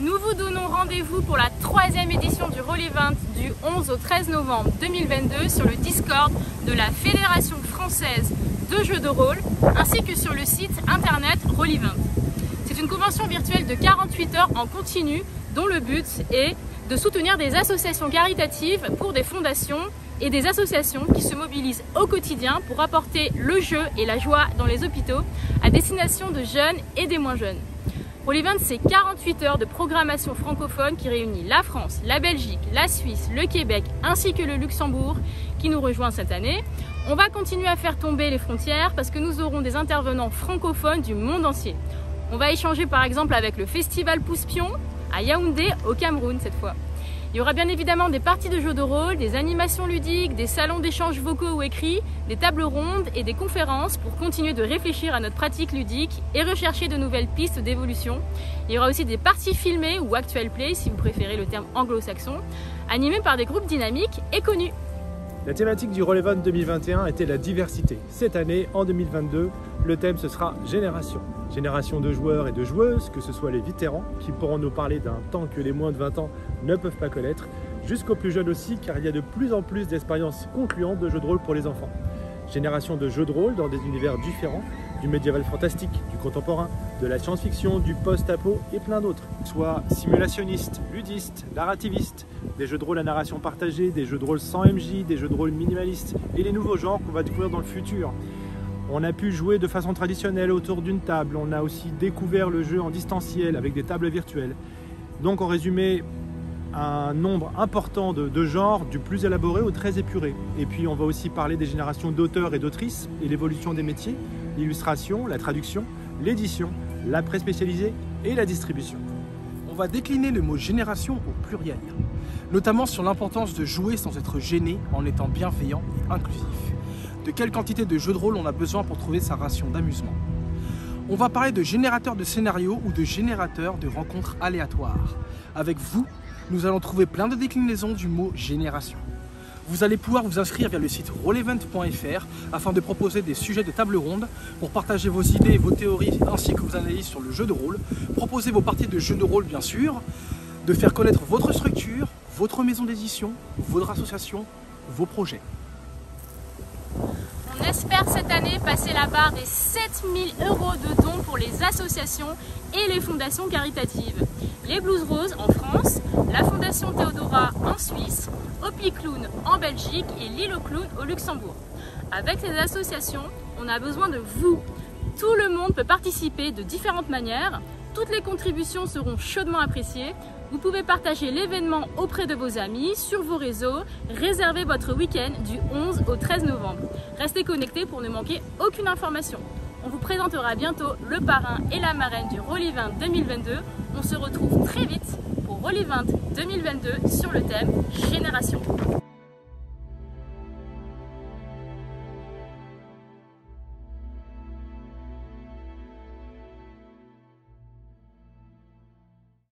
Nous vous donnons rendez-vous pour la 3e édition du Roll Event du 11 au 13 novembre 2022 sur le Discord de la Fédération française de jeux de rôle ainsi que sur le site internet Roll Event. C'est une convention virtuelle de 48 heures en continu dont le but est de soutenir des associations caritatives pour des fondations et des associations qui se mobilisent au quotidien pour apporter le jeu et la joie dans les hôpitaux à destination de jeunes et des moins jeunes. Roll Event, c'est 48 heures de programmation francophone qui réunit la France, la Belgique, la Suisse, le Québec ainsi que le Luxembourg qui nous rejoint cette année. On va continuer à faire tomber les frontières parce que nous aurons des intervenants francophones du monde entier. On va échanger par exemple avec le festival Pousse-Pion à Yaoundé au Cameroun cette fois. Il y aura bien évidemment des parties de jeux de rôle, des animations ludiques, des salons d'échanges vocaux ou écrits, des tables rondes et des conférences pour continuer de réfléchir à notre pratique ludique et rechercher de nouvelles pistes d'évolution. Il y aura aussi des parties filmées ou actual play si vous préférez le terme anglo-saxon, animées par des groupes dynamiques et connus. La thématique du Roll Event 2021 était la diversité. Cette année, en 2022, le thème ce sera Génération. Génération de joueurs et de joueuses, que ce soit les vétérans qui pourront nous parler d'un temps que les moins de 20 ans ne peuvent pas connaître, jusqu'aux plus jeunes aussi, car il y a de plus en plus d'expériences concluantes de jeux de rôle pour les enfants. Génération de jeux de rôle dans des univers différents, du médiéval fantastique, du contemporain, de la science-fiction, du post-apo et plein d'autres. Soit simulationnistes, ludistes, narrativistes, des jeux de rôle à narration partagée, des jeux de rôle sans MJ, des jeux de rôle minimalistes et les nouveaux genres qu'on va découvrir dans le futur. On a pu jouer de façon traditionnelle autour d'une table, on a aussi découvert le jeu en distanciel avec des tables virtuelles. Donc en résumé, un nombre important de genres, du plus élaboré au très épuré. Et puis on va aussi parler des générations d'auteurs et d'autrices et l'évolution des métiers, l'illustration, la traduction, l'édition, la presse spécialisée et la distribution. On va décliner le mot génération au pluriel, notamment sur l'importance de jouer sans être gêné en étant bienveillant et inclusif. De quelle quantité de jeux de rôle on a besoin pour trouver sa ration d'amusement. On va parler de générateurs de scénarios ou de générateurs de rencontres aléatoires. Avec vous, nous allons trouver plein de déclinaisons du mot génération. Vous allez pouvoir vous inscrire via le site rollevent.fr afin de proposer des sujets de table ronde pour partager vos idées et vos théories ainsi que vos analyses sur le jeu de rôle, proposer vos parties de jeu de rôle bien sûr, de faire connaître votre structure, votre maison d'édition, votre association, vos projets. On espère cette année passer la barre des 7 000 € de dons pour les associations et les fondations caritatives. Les Blues Roses en France, la Fondation Théodora en Suisse, Hopi Clown en Belgique et Lilo Clown au Luxembourg. Avec ces associations, on a besoin de vous. Tout le monde peut participer de différentes manières. Toutes les contributions seront chaudement appréciées. Vous pouvez partager l'événement auprès de vos amis, sur vos réseaux, réservez votre week-end du 11 au 13 novembre. Restez connectés pour ne manquer aucune information. On vous présentera bientôt le parrain et la marraine du Roll Event 2022. On se retrouve très vite pour Roll Event 2022 sur le thème Génération.